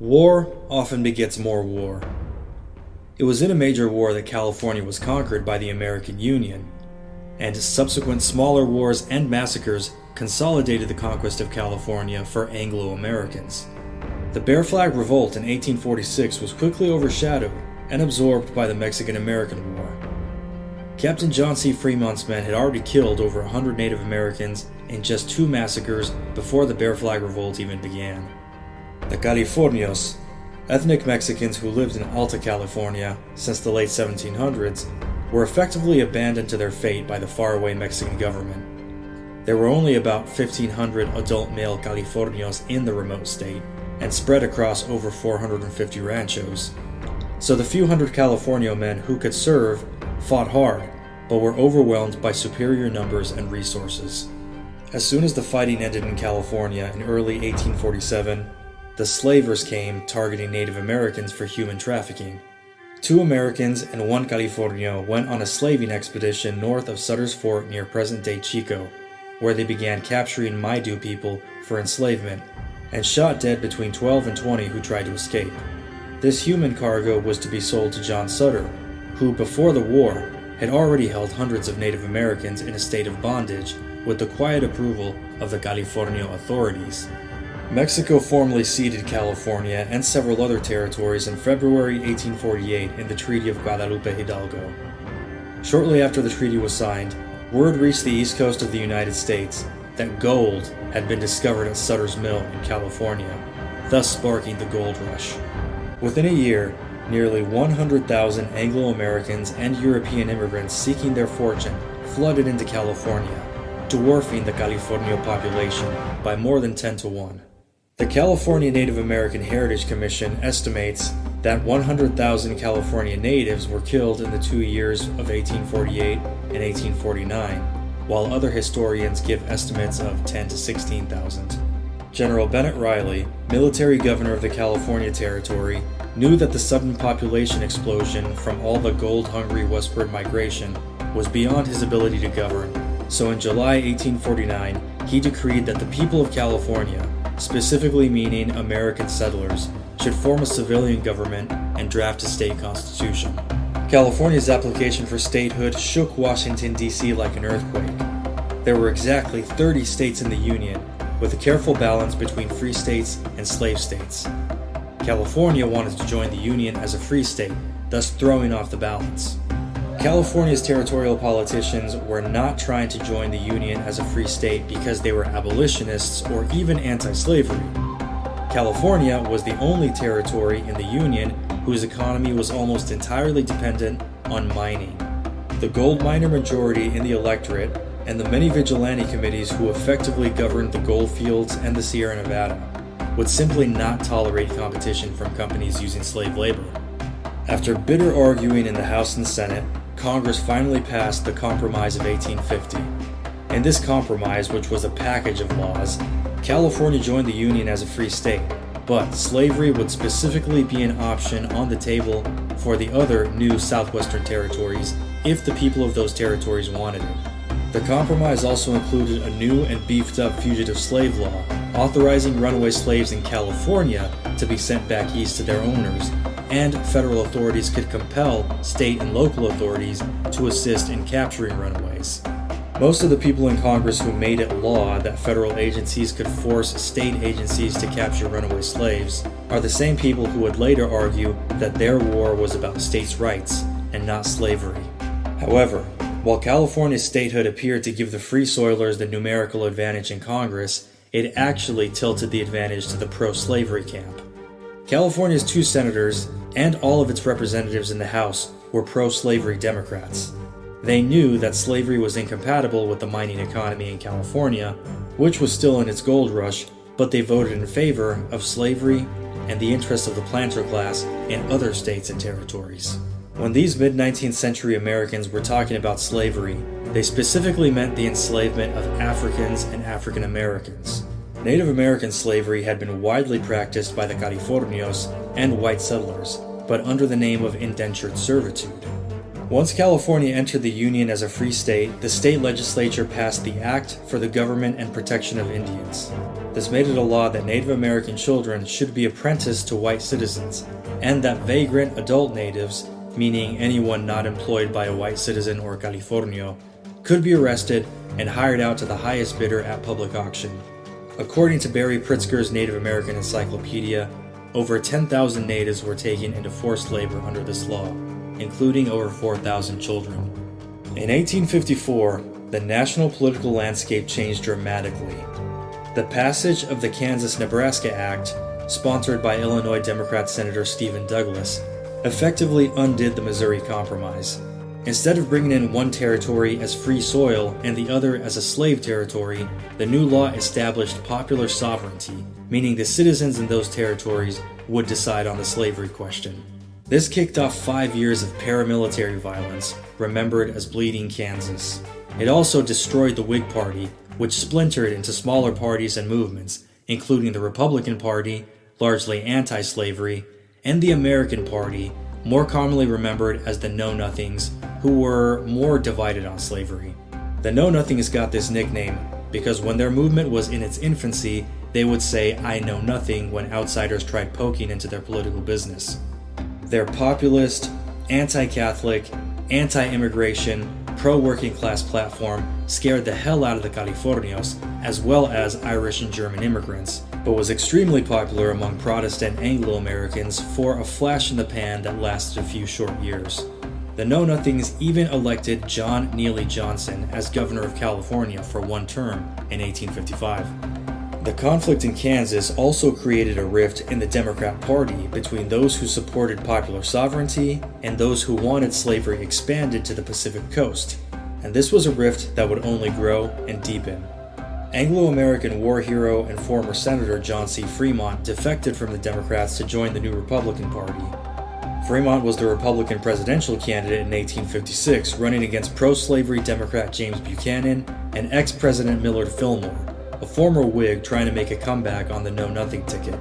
War often begets more war. It was in a major war that California was conquered by the American Union, and subsequent smaller wars and massacres consolidated the conquest of California for Anglo-Americans. The Bear Flag Revolt in 1846 was quickly overshadowed and absorbed by the Mexican-American War. Captain John C. Fremont's men had already killed over 100 Native Americans in just 2 massacres before the Bear Flag Revolt even began. The Californios, ethnic Mexicans who lived in Alta California since the late 1700s, were effectively abandoned to their fate by the faraway Mexican government. There were only about 1,500 adult male Californios in the remote state, and spread across over 450 ranchos. So the few hundred Californio men who could serve fought hard, but were overwhelmed by superior numbers and resources. As soon as the fighting ended in California in early 1847, the slavers came targeting Native Americans for human trafficking. 2 Americans and 1 Californio went on a slaving expedition north of Sutter's Fort near present-day Pico, where they began capturing Maidu people for enslavement, and shot dead between 12 and 20 who tried to escape. This human cargo was to be sold to John Sutter, who before the war had already held hundreds of Native Americans in a state of bondage with the quiet approval of the California authorities. Mexico formally ceded California and several other territories in February 1848 in the Treaty of Guadalupe Hidalgo. Shortly after the treaty was signed, word reached the east coast of the United States that gold had been discovered at Sutter's Mill in California, thus sparking the gold rush. Within a year, nearly 100,000 Anglo-Americans and European immigrants seeking their fortune flooded into California, dwarfing the California population by more than 10 to 1. The California Native American Heritage Commission estimates that 100,000 California natives were killed in the 2 years of 1848 and 1849, while other historians give estimates of 10 to 16,000. General Bennett Riley, military governor of the California Territory, knew that the sudden population explosion from all the gold-hungry westward migration was beyond his ability to govern, so in July 1849, he decreed that the people of California, specifically meaning American settlers, should form a civilian government and draft a state constitution. California's application for statehood shook Washington, D.C. like an earthquake. There were exactly 30 states in the Union, with a careful balance between free states and slave states. California wanted to join the Union as a free state, thus throwing off the balance. California's territorial politicians were not trying to join the Union as a free state because they were abolitionists or even anti-slavery. California was the only territory in the Union whose economy was almost entirely dependent on mining. The gold miner majority in the electorate and the many vigilante committees who effectively governed the gold fields and the Sierra Nevada would simply not tolerate competition from companies using slave labor. After bitter arguing in the House and Senate, Congress finally passed the Compromise of 1850. In this compromise, which was a package of laws, California joined the Union as a free state, but slavery would specifically be an option on the table for the other new southwestern territories if the people of those territories wanted it. The compromise also included a new and beefed up fugitive slave law, authorizing runaway slaves in California to be sent back east to their owners, and federal authorities could compel state and local authorities to assist in capturing runaways. Most of the people in Congress who made it law that federal agencies could force state agencies to capture runaway slaves are the same people who would later argue that their war was about states' rights and not slavery. However, while California's statehood appeared to give the Free Soilers the numerical advantage in Congress, it actually tilted the advantage to the pro-slavery camp. California's 2 senators and all of its representatives in the House were pro-slavery Democrats. They knew that slavery was incompatible with the mining economy in California, which was still in its gold rush, but they voted in favor of slavery and the interests of the planter class in other states and territories. When these mid-19th century Americans were talking about slavery, they specifically meant the enslavement of Africans and African Americans. Native American slavery had been widely practiced by the Californios and white settlers, but under the name of indentured servitude. Once California entered the Union as a free state, the state legislature passed the Act for the Government and Protection of Indians. This made it a law that Native American children should be apprenticed to white citizens, and that vagrant adult natives, meaning anyone not employed by a white citizen or Californio, could be arrested and hired out to the highest bidder at public auction. According to Barry Pritzker's Native American Encyclopedia, over 10,000 natives were taken into forced labor under this law, including over 4,000 children. In 1854, the national political landscape changed dramatically. The passage of the Kansas-Nebraska Act, sponsored by Illinois Democrat Senator Stephen Douglas, effectively undid the Missouri Compromise. Instead of bringing in one territory as free soil and the other as a slave territory, the new law established popular sovereignty, meaning the citizens in those territories would decide on the slavery question. This kicked off 5 years of paramilitary violence, remembered as Bleeding Kansas. It also destroyed the Whig Party, which splintered into smaller parties and movements, including the Republican Party, largely anti-slavery, and the American Party, more commonly remembered as the Know-Nothings, who were more divided on slavery. The Know-Nothings got this nickname because when their movement was in its infancy, they would say, "I know nothing," when outsiders tried poking into their political business. Their populist, anti-Catholic, anti-immigration, pro-working class platform scared the hell out of the Californios, as well as Irish and German immigrants, but was extremely popular among Protestant Anglo-Americans for a flash in the pan that lasted a few short years. The Know-Nothings even elected John Neely Johnson as governor of California for one term in 1855. The conflict in Kansas also created a rift in the Democrat Party between those who supported popular sovereignty and those who wanted slavery expanded to the Pacific Coast, and this was a rift that would only grow and deepen. Anglo-American war hero and former Senator John C. Fremont defected from the Democrats to join the new Republican Party. Fremont was the Republican presidential candidate in 1856, running against pro-slavery Democrat James Buchanan and ex-President Millard Fillmore, a former Whig trying to make a comeback on the Know-Nothing ticket.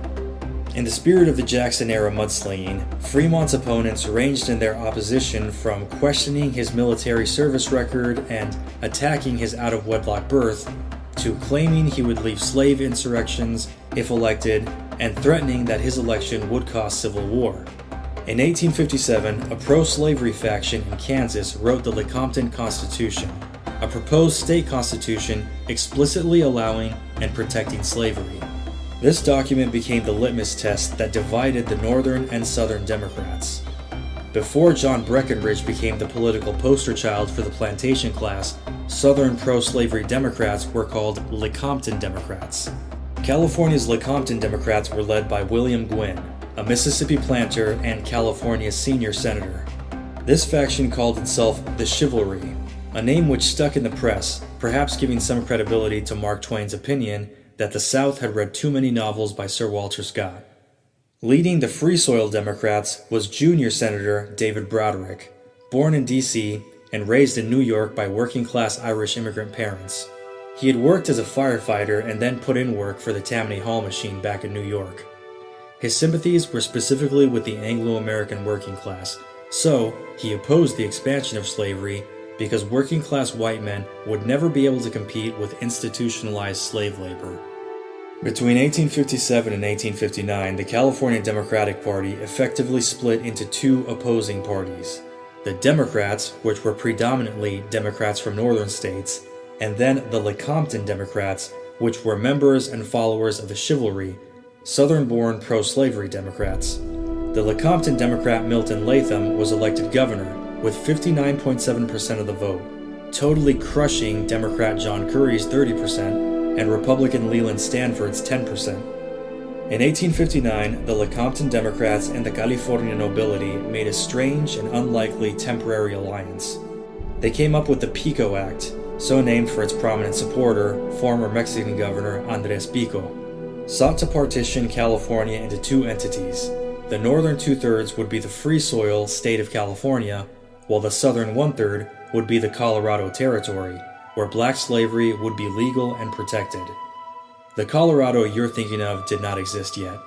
In the spirit of the Jackson-era mudslinging, Fremont's opponents ranged in their opposition from questioning his military service record and attacking his out-of-wedlock birth, to claiming he would lead slave insurrections if elected and threatening that his election would cause civil war. In 1857, a pro-slavery faction in Kansas wrote the Lecompton Constitution, a proposed state constitution explicitly allowing and protecting slavery. This document became the litmus test that divided the Northern and Southern Democrats. Before John Breckinridge became the political poster child for the plantation class, Southern pro-slavery Democrats were called Lecompton Democrats. California's Lecompton Democrats were led by William Gwin, a Mississippi planter and California's senior senator. This faction called itself the Chivalry, a name which stuck in the press, perhaps giving some credibility to Mark Twain's opinion that the South had read too many novels by Sir Walter Scott. Leading the Free Soil Democrats was junior Senator David Broderick, born in D.C. and raised in New York by working-class Irish immigrant parents. He had worked as a firefighter and then put in work for the Tammany Hall machine back in New York. His sympathies were specifically with the Anglo-American working class, so he opposed the expansion of slavery because working-class white men would never be able to compete with institutionalized slave labor. Between 1857 and 1859, the California Democratic Party effectively split into two opposing parties. The Democrats, which were predominantly Democrats from northern states, and then the Lecompton Democrats, which were members and followers of the Chivalry, Southern-born pro-slavery Democrats. The Lecompton Democrat Milton Latham was elected governor with 59.7% of the vote, totally crushing Democrat John Curry's 30% and Republican Leland Stanford's 10%. In 1859, the Lecompton Democrats and the California nobility made a strange and unlikely temporary alliance. They came up with the Pico Act, so named for its prominent supporter, former Mexican governor Andres Pico, sought to partition California into two entities. The northern two-thirds would be the Free Soil state of California, while the southern one-third would be the Colorado Territory, where black slavery would be legal and protected. The Colorado you're thinking of did not exist yet.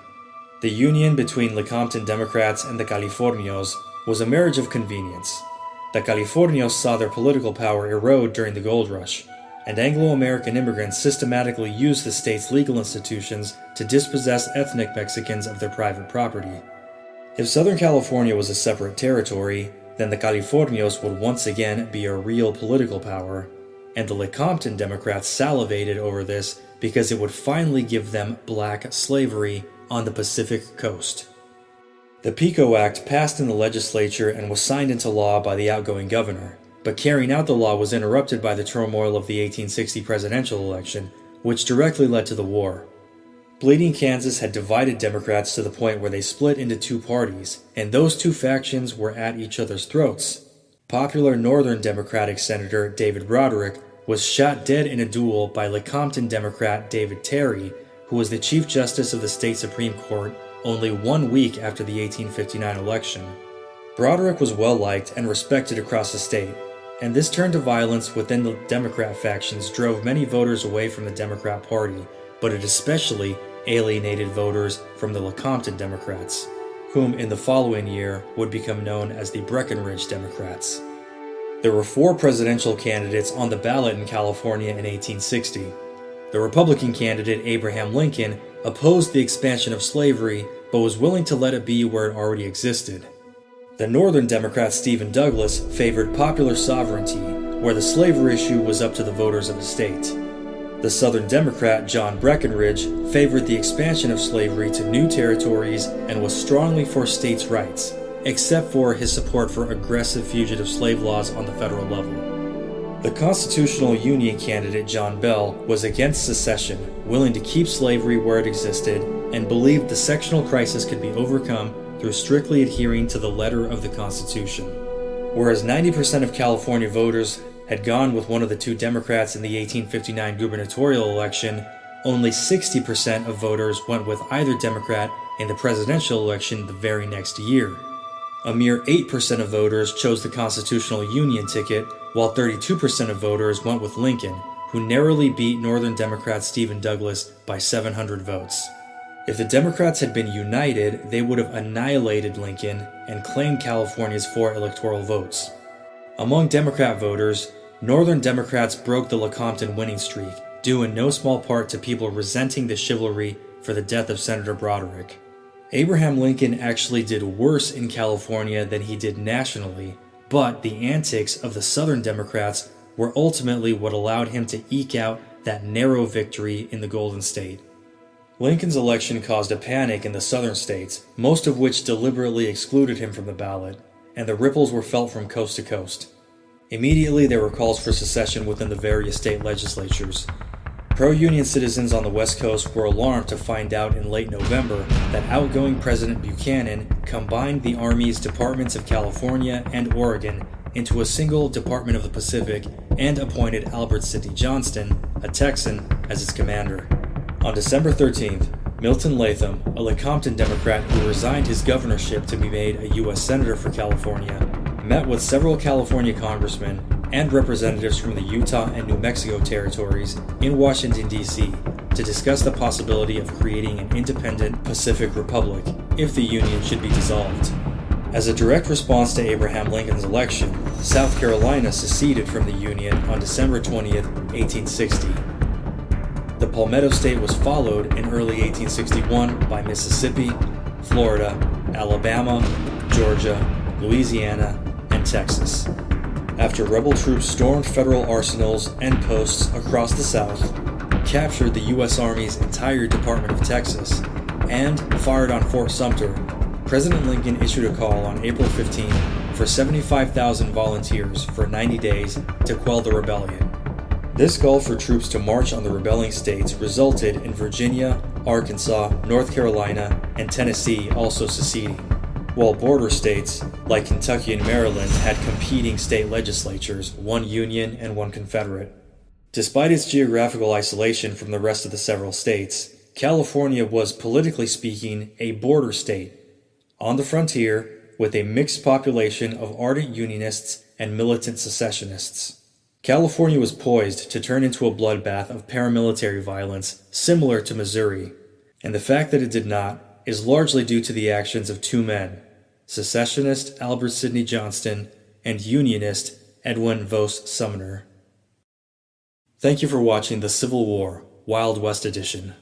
The union between Lecompton Democrats and the Californios was a marriage of convenience. The Californios saw their political power erode during the gold rush, and Anglo-American immigrants systematically used the state's legal institutions to dispossess ethnic Mexicans of their private property. If Southern California was a separate territory, then the Californios would once again be a real political power, and the Lecompton Democrats salivated over this because it would finally give them black slavery on the Pacific coast. The Pico Act passed in the legislature and was signed into law by the outgoing governor, but carrying out the law was interrupted by the turmoil of the 1860 presidential election, which directly led to the war. Bleeding Kansas had divided Democrats to the point where they split into two parties, and those two factions were at each other's throats. Popular Northern Democratic Senator David Broderick was shot dead in a duel by Lecompton Democrat David Terry, who was the Chief Justice of the state Supreme Court only 1 week after the 1859 election. Broderick was well-liked and respected across the state, and this turn to violence within the Democrat factions drove many voters away from the Democrat Party, but it especially alienated voters from the Lecompton Democrats, whom in the following year would become known as the Breckinridge Democrats. There were 4 presidential candidates on the ballot in California in 1860. The Republican candidate Abraham Lincoln opposed the expansion of slavery, but was willing to let it be where it already existed. The Northern Democrat Stephen Douglas favored popular sovereignty, where the slavery issue was up to the voters of the state. The Southern Democrat John Breckinridge favored the expansion of slavery to new territories and was strongly for states' rights, except for his support for aggressive fugitive slave laws on the federal level. The Constitutional Union candidate John Bell was against secession, willing to keep slavery where it existed, and believed the sectional crisis could be overcome through strictly adhering to the letter of the Constitution. Whereas 90% of California voters had gone with one of the 2 Democrats in the 1859 gubernatorial election, only 60% of voters went with either Democrat in the presidential election the very next year. A mere 8% of voters chose the Constitutional Union ticket, while 32% of voters went with Lincoln, who narrowly beat Northern Democrat Stephen Douglas by 700 votes. If the Democrats had been united, they would have annihilated Lincoln and claimed California's 4 electoral votes. Among Democrat voters, Northern Democrats broke the Lecompton winning streak, due in no small part to people resenting the chivalry for the death of Senator Broderick. Abraham Lincoln actually did worse in California than he did nationally, but the antics of the Southern Democrats were ultimately what allowed him to eke out that narrow victory in the Golden State. Lincoln's election caused a panic in the southern states, most of which deliberately excluded him from the ballot, and the ripples were felt from coast to coast. Immediately there were calls for secession within the various state legislatures. Pro-Union citizens on the West Coast were alarmed to find out in late November that outgoing President Buchanan combined the Army's Departments of California and Oregon into a single Department of the Pacific and appointed Albert Sidney Johnston, a Texan, as its commander. On December 13th, Milton Latham, a Lecompton Democrat who resigned his governorship to be made a U.S. Senator for California, met with several California congressmen and representatives from the Utah and New Mexico territories in Washington, D.C. to discuss the possibility of creating an independent Pacific Republic if the Union should be dissolved. As a direct response to Abraham Lincoln's election, South Carolina seceded from the Union on December 20th, 1860. The Palmetto State was followed in early 1861 by Mississippi, Florida, Alabama, Georgia, Louisiana, and Texas. After rebel troops stormed federal arsenals and posts across the South, captured the U.S. Army's entire Department of Texas, and fired on Fort Sumter, President Lincoln issued a call on April 15 for 75,000 volunteers for 90 days to quell the rebellion. This call for troops to march on the rebelling states resulted in Virginia, Arkansas, North Carolina, and Tennessee also seceding, while border states, like Kentucky and Maryland, had competing state legislatures, one Union and one Confederate. Despite its geographical isolation from the rest of the several states, California was, politically speaking, a border state, on the frontier, with a mixed population of ardent Unionists and militant secessionists. California was poised to turn into a bloodbath of paramilitary violence similar to Missouri, and the fact that it did not is largely due to the actions of 2 men, secessionist Albert Sidney Johnston and Unionist Edwin Vos Sumner. Thank you for watching The Civil War, Wild West Edition.